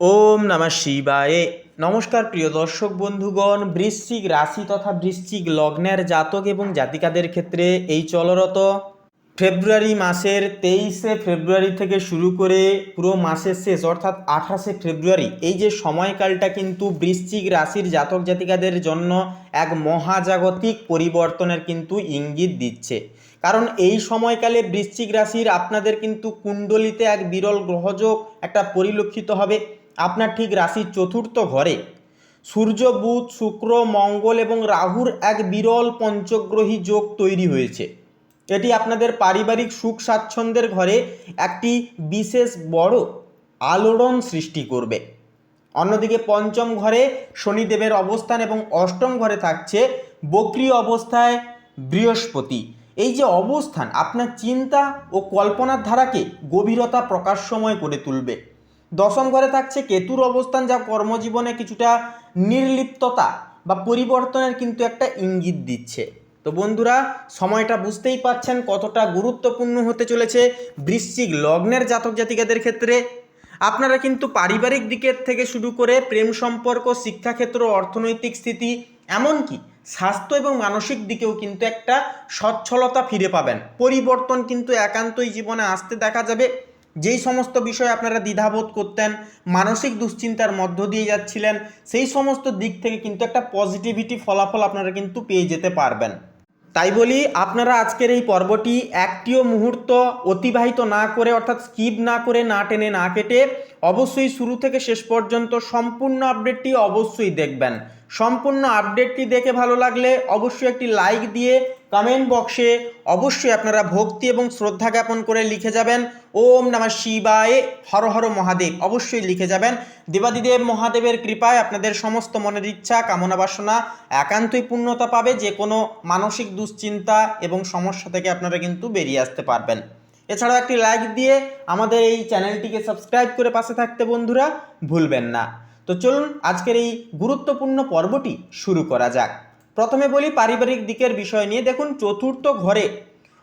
ওম নমঃ শিবায়ে। নমস্কার প্রিয় দর্শক বন্ধুগণ, বৃশ্চিক রাশি তথা বৃশ্চিক লগ্নের জাতক এবং জাতিকাদের ক্ষেত্রে এই চলরত ফেব্রুয়ারি মাসের 23শে ফেব্রুয়ারি থেকে শুরু করে পুরো মাসের শেষ অর্থাৎ 28শে ফেব্রুয়ারি, এই যে সময়কালটা কিন্তু বৃশ্চিক রাশির জাতক জাতিকাদের জন্য এক মহাজাগতিক পরিবর্তনের কিন্তু ইঙ্গিত দিচ্ছে। কারণ এই সময়কালে বৃশ্চিক রাশির আপনাদের কিন্তু কুণ্ডলিতে এক বিরল গ্রহযোগ একটা পরিলক্ষিত হবে। আপনার ঠিক রাশির চতুর্থ ঘরে সূর্য, বুধ, শুক্র, মঙ্গল এবং রাহুর এক বিরল পঞ্চগ্রহী যোগ তৈরি হয়েছে। এটি আপনাদের পারিবারিক সুখ স্বাচ্ছন্দ্যের ঘরে একটি বিশেষ বড় আলোড়ন সৃষ্টি করবে। অন্যদিকে পঞ্চম ঘরে শনিদেবের অবস্থান এবং অষ্টম ঘরে থাকছে বক্রী অবস্থায় বৃহস্পতি। এই যে অবস্থান আপনার চিন্তা ও কল্পনার ধারাকে গভীরতা প্রকাশময় করে তুলবে। দশম ঘরে থাকছে কেতুর অবস্থান, যা কর্মজীবনে কিছুটা নির্লিপ্ততা বা পরিবর্তনের কিন্তু একটা ইঙ্গিত দিচ্ছে। তো বন্ধুরা, সময়টা বুঝতেই পাচ্ছেন কতটা গুরুত্বপূর্ণ হতে চলেছে বৃশ্চিক লগ্নের জাতক জাতিকাদের ক্ষেত্রে। আপনারা কিন্তু পারিবারিক দিকের থেকে শুরু করে প্রেম সম্পর্ক, শিক্ষাক্ষেত্র, অর্থনৈতিক স্থিতি, এমনকি স্বাস্থ্য এবং মানসিক দিকেও কিন্তু একটা সচ্ছলতা ফিরে পাবেন। পরিবর্তন কিন্তু একান্তই জীবনে আসতে দেখা যাবে। যেই সমস্ত বিষয়ে আপনারা দ্বিধাবোধ করতেন, মানসিক দুশ্চিন্তার মধ্য দিয়ে যাচ্ছিলেন, সেই সমস্ত দিক থেকে কিন্তু একটা পজিটিভিটি ফলাফল আপনারা কিন্তু পেয়ে যেতে পারবেন। তাই বলি, আপনারা আজকের এই পর্বটি একটিও মুহূর্ত অতিবাহিত না করে, অর্থাৎ স্কিপ না করে, না টেনে না কেটে অবশ্যই শুরু থেকে শেষ পর্যন্ত সম্পূর্ণ আপডেটটি অবশ্যই দেখবেন। সম্পূর্ণ আপডেটটি দেখে ভালো লাগলে অবশ্যই একটি লাইক দিয়ে কমেন্ট বক্সে অবশ্যই আপনারা ভক্তি এবং শ্রদ্ধা জ্ঞাপন করে লিখে যাবেন ওম নমঃ শিবায়, হর হর মহাদেব অবশ্যই লিখে যাবেন। দেবাদিদেব মহাদেবের কৃপায় আপনাদের সমস্ত মনের ইচ্ছা, কামনা বাসনা একান্তই পূর্ণতা পাবে। যে কোনো মানসিক দুশ্চিন্তা এবং সমস্যা থেকে আপনারা কিন্তু বেরিয়ে আসতে পারবেন। এছাড়াও একটি লাইক দিয়ে আমাদের এই চ্যানেলটিকে সাবস্ক্রাইব করে পাশে থাকতে বন্ধুরা ভুলবেন না। তো চলুন আজকের এই গুরুত্বপূর্ণ পর্বটি শুরু করা যাক। প্রথমে বলি পারিবারিক দিকের বিষয় নিয়ে। দেখুন, চতুর্থ ঘরে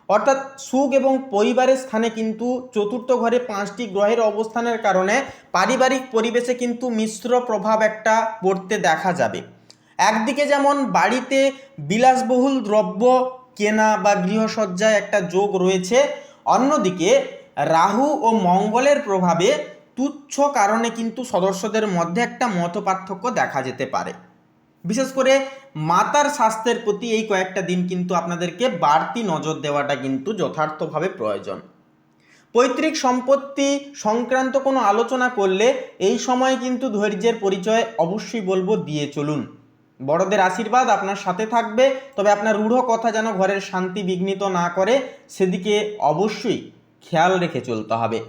অর্থাৎ সুখ এবং পরিবারের স্থানে কিন্তু চতুর্থ ঘরে 5টি গ্রহের অবস্থানের কারণে পারিবারিক পরিবেশে কিন্তু মিশ্র প্রভাব একটা পড়তে দেখা যাবে। একদিকে যেমন বাড়িতে বিলাসবহুল দ্রব্য কেনা বা গৃহসজ্জায় একটা যোগ রয়েছে, অন্যদিকে রাহু ও মঙ্গলের প্রভাবে তুচ্ছ কারণে কিন্তু সদস্যদের মধ্যে একটা মতপার্থক্য দেখা যেতে পারে। বিশেষ করে মাতার স্বাস্থ্যের প্রতি এই কয়েকটা দিন কিন্তু আপনাদেরকে বাড়তি নজর দেওয়াটা কিন্তু যথার্থভাবে প্রয়োজন। পৈতৃক সম্পত্তি সংক্রান্ত কোনো আলোচনা করলে এই সময় কিন্তু ধৈর্যের পরিচয় অবশ্যই বলবো দিয়ে চলুন। বড়দের আশীর্বাদ আপনার সাথে থাকবে, তবে আপনার রূঢ় কথা যেন ঘরের শান্তি বিঘ্নিত না করে সেদিকে অবশ্যই খেয়াল রেখে চলতে হবে।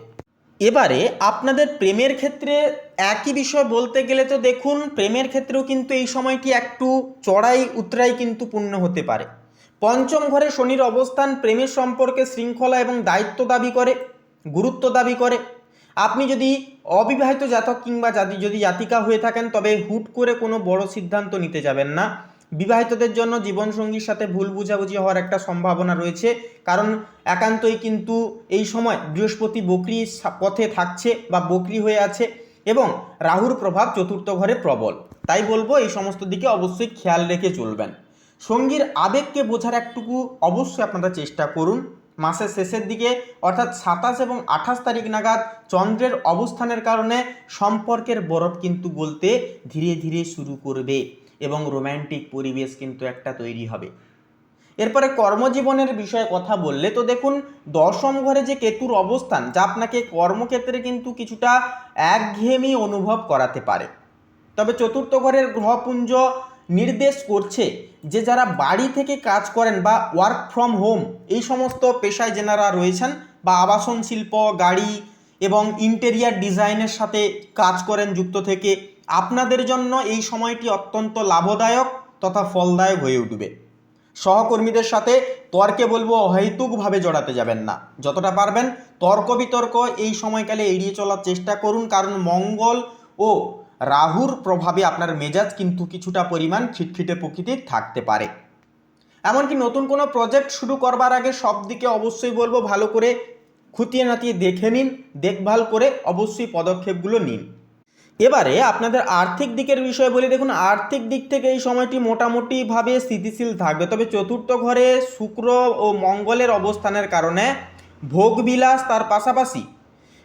এবারে আপনাদের প্রেমের ক্ষেত্রে একই বিষয় বলতে গেলে তো দেখুন, প্রেমের ক্ষেত্রেও কিন্তু এই সময়টি একটু চড়াই উতরাই কিন্তু পূর্ণ হতে পারে। পঞ্চম ঘরে শনির অবস্থান প্রেমের সম্পর্কে শৃঙ্খলা এবং দায়িত্ব দাবি করে, গুরুত্ব দাবি করে। আপনি যদি অবিবাহিত জাতক কিংবা যদি জাতিকা হয়ে থাকেন, তবে হুট করে কোনো বড় সিদ্ধান্ত নিতে যাবেন না। বিবাহিতদের জন্য জীবনসঙ্গীর সাথে ভুল বুঝাবুঝি হওয়ার একটা সম্ভাবনা রয়েছে, কারণ একান্তই কিন্তু এই সময় বৃহস্পতি বক্রী পথে থাকছে বা বক্রী হয়ে আছে এবং রাহুর প্রভাব চতুর্থ ঘরে প্রবল। তাই বলবো এই সমস্ত দিকে অবশ্যই খেয়াল রেখে চলবেন। সঙ্গীর আবেগকে বোঝার একটুকু অবশ্যই আপনারা চেষ্টা করুন। মাসের শেষের দিকে অর্থাৎ 27 এবং 28 তারিখ নাগাদ চন্দ্রের অবস্থানের কারণে সম্পর্কের বরফ কিন্তু গলতে ধীরে ধীরে শুরু করবে এবং রোম্যান্টিক পরিবেশ কিন্তু একটা তৈরি হবে। এরপরে কর্মজীবনের বিষয়ে কথা বললে তো দেখুন, দশম ঘরে যে কেতুর অবস্থান, যা আপনাকে কর্মক্ষেত্রে কিন্তু কিছুটা একঘেয়েমি অনুভব করাতে পারে। তবে চতুর্থ ঘরের গ্রহপুঞ্জ নির্দেশ করছে যে যারা বাড়ি থেকে কাজ করেন বা ওয়ার্ক ফ্রম হোম, এই সমস্ত পেশায় যেনারা রয়েছেন বা আবাসন শিল্প, গাড়ি এবং ইন্টেরিয়ার ডিজাইনের সাথে কাজ করেন যুক্ত থেকে, আপনাদের জন্য এই সময়টি অত্যন্ত লাভদায়ক তথা ফলদায়ক হয়ে উঠবে। সহকর্মীদের সাথে তর্কে বলবো অহেতুকভাবে জড়াতে যাবেন না। যতটা পারবেন তর্ক বিতর্ক এই সময়কালে এড়িয়ে চলার চেষ্টা করুন, কারণ মঙ্গল ও রাহুর প্রভাবে আপনার মেজাজ কিন্তু কিছুটা পরিমাণ খিটখিটে প্রকৃতির থাকতে পারে। এমনকি নতুন কোনো প্রজেক্ট শুরু করবার আগে সব দিকে অবশ্যই বলবো ভালো করে খুঁটিয়ে নাতিয়ে দেখে নিন, দেখভাল করে অবশ্যই পদক্ষেপগুলো নিন। এবারে আপনাদের আর্থিক দিকের বিষয়ে বলি। দেখুন, আর্থিক দিক থেকে এই সময়টি মোটামুটিভাবে স্থিতিশীল থাকবে, তবে চতুর্থ ঘরে শুক্র ও মঙ্গলের অবস্থানের কারণে ভোগবিলাস তার পাশাপাশি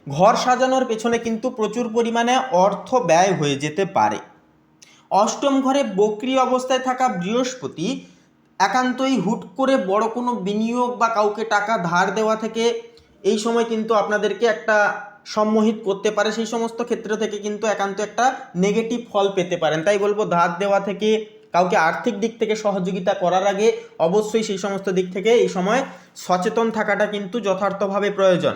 ঘর সাজানোর পেছনে কিন্তু প্রচুর পরিমাণে অর্থ ব্যয় হয়ে যেতে পারে। অষ্টম ঘরে বক্রি অবস্থায় থাকা বৃহস্পতি একান্তই হুট করে বড় কোনো বিনিয়োগ বা কাউকে টাকা ধার দেওয়া থেকে এই সময় কিন্তু আপনাদেরকে একটা সম্মোহিত করতে পারে। সেই সমস্ত ক্ষেত্র থেকে কিন্তু একান্ত একটা নেগেটিভ ফল পেতে পারেন। তাই বলবো, ধার দেওয়া থেকে কাউকে আর্থিক দিক থেকে সহযোগিতা করার আগে অবশ্যই সেই সমস্ত দিক থেকে এই সময় সচেতন থাকাটা কিন্তু যথার্থভাবে প্রয়োজন।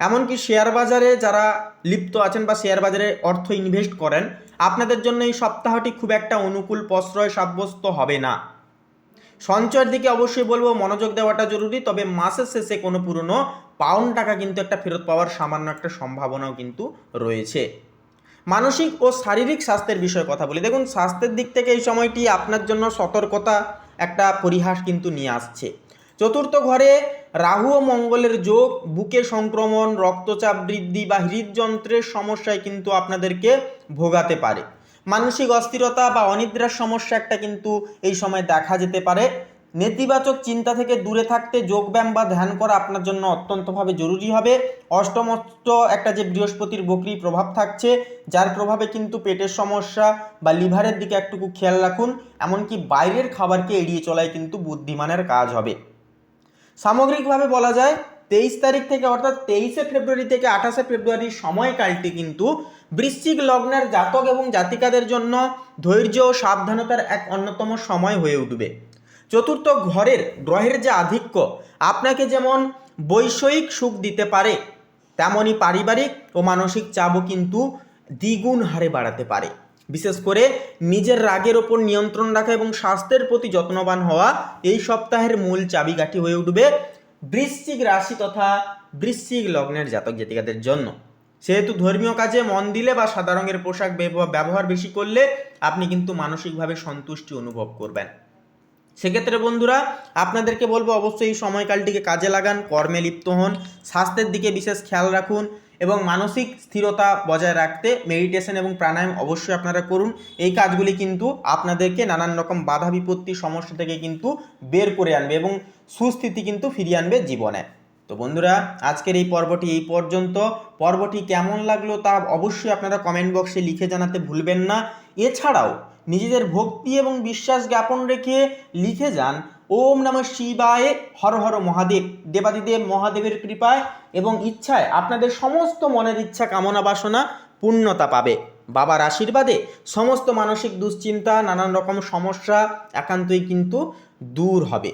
এমনকি শেয়ার বাজারে যারা লিপ্ত আছেন বা শেয়ার বাজারে অর্থ ইনভেস্ট করেন, আপনাদের জন্য এই সপ্তাহটি খুব একটা অনুকূল প্রশ্রয় সাব্যস্ত হবে না। সঞ্চয়ের দিকে অবশ্যই বলবো মনোযোগ দেওয়াটা জরুরি, তবে মাসের শেষে কোনো পুরনো পাউন্ড টাকা কিন্তু একটা ফেরত পাওয়ার সামান্য একটা সম্ভাবনাও কিন্তু রয়েছে। মানসিক ও শারীরিক স্বাস্থ্যের বিষয়ে কথা বলি। দেখুন, স্বাস্থ্যের দিক থেকে এই সময়টি আপনার জন্য সতর্কতা একটা পরিহাস কিন্তু নিয়ে আসছে। চতুর্থ ঘরে রাহু ও মঙ্গলের যোগ বুকে সংক্রমণ, রক্তচাপ বৃদ্ধি বা হৃদযন্ত্রের সমস্যায় কিন্তু আপনাদেরকে ভোগাতে পারে। মানসিক অস্থিরতা বা অনিদ্রার সমস্যা একটা কিন্তু এই সময় দেখা যেতে পারে। নেতিবাচক চিন্তা থেকে দূরে থাকতে যোগব্যায়াম বা ধ্যান করা আপনার জন্য অত্যন্তভাবে জরুরি হবে। অষ্টমস্ত একটা যে বৃহস্পতির বক্রি প্রভাব থাকছে, যার প্রভাবে কিন্তু পেটের সমস্যা বা লিভারের দিকে একটুকু খেয়াল রাখুন। এমনকি বাইরের খাবারকে এড়িয়ে চলাই কিন্তু বুদ্ধিমানের কাজ হবে। সামগ্রিকভাবে বলা যায় 23 তারিখ থেকে অর্থাৎ 23শে ফেব্রুয়ারি থেকে 28শে ফেব্রুয়ারির সময়কালটি কিন্তু বৃশ্চিক লগ্নের জাতক এবং জাতিকাদের জন্য ধৈর্য ও সাবধানতার এক অন্যতম সময় হয়ে উঠবে। চতুর্থ ঘরের গ্রহের যে আধিক্য আপনাকে যেমন বৈষয়িক সুখ দিতে পারে, তেমনই পারিবারিক ও মানসিক চাপও কিন্তু দ্বিগুণ হারে বাড়াতে পারে। বিশেষ করে নিজের রাগের ওপর নিয়ন্ত্রণ রাখা এবং স্বাস্থ্যের প্রতি যত্নবান হওয়া এই সপ্তাহের মূল চাবিকাঠি হয়ে উঠবে বৃশ্চিক রাশি তথা বৃশ্চিক লগ্নের জাতক জাতিকাদের জন্য। সেহেতু ধর্মীয় কাজে মন দিলে বা সাদা রঙের পোশাক ব্যবহার বেশি করলে আপনি কিন্তু মানসিকভাবে সন্তুষ্টি অনুভব করবেন। সেক্ষেত্রে বন্ধুরা, আপনাদেরকে বলবো অবশ্যই এই সময়কালটিকে কাজে লাগান, কর্মে লিপ্ত হন, স্বাস্থ্যের দিকে বিশেষ খেয়াল রাখুন এবং মানসিক স্থিরতা বজায় রাখতে মেডিটেশন এবং প্রাণায়াম অবশ্যই আপনারা করুন। এই কাজগুলি কিন্তু আপনাদেরকে নানান রকম বাধা বিপত্তি সমস্যা থেকে কিন্তু বের করে আনবে এবং সুস্থিতি কিন্তু ফিরিয়ে আনবে জীবনে। তো বন্ধুরা, আজকের এই পর্বটি এই পর্যন্ত। পর্বটি কেমন লাগলো তা অবশ্যই আপনারা কমেন্ট বক্সে লিখে জানাতে ভুলবেন না। এছাড়াও নিজেদের ভক্তি এবং বিশ্বাস জ্ঞাপন রেখে লিখে যান ওম নমঃ শিবায়, হর হর মহাদেব। দেবাদিদেব মহাদেবের কৃপায় এবং ইচ্ছায় আপনাদের সমস্ত মনের ইচ্ছা কামনা বাসনা পূর্ণতা পাবে। বাবার আশীর্বাদে সমস্ত মানসিক দুশ্চিন্তা নানান রকম সমস্যা একান্তই কিন্তু দূর হবে।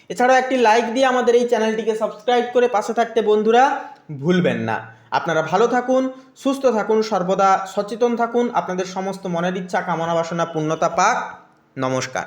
এছাড়াও একটি লাইক দিয়ে আমাদের এই চ্যানেলটিকে সাবস্ক্রাইব করে পাশে থাকতে বন্ধুরা ভুলবেন না। আপনারা ভালো থাকুন, সুস্থ থাকুন, সর্বদা সচেতন থাকুন। আপনাদের সমস্ত মনের ইচ্ছা কামনা বাসনা পূর্ণতা পাক। নমস্কার।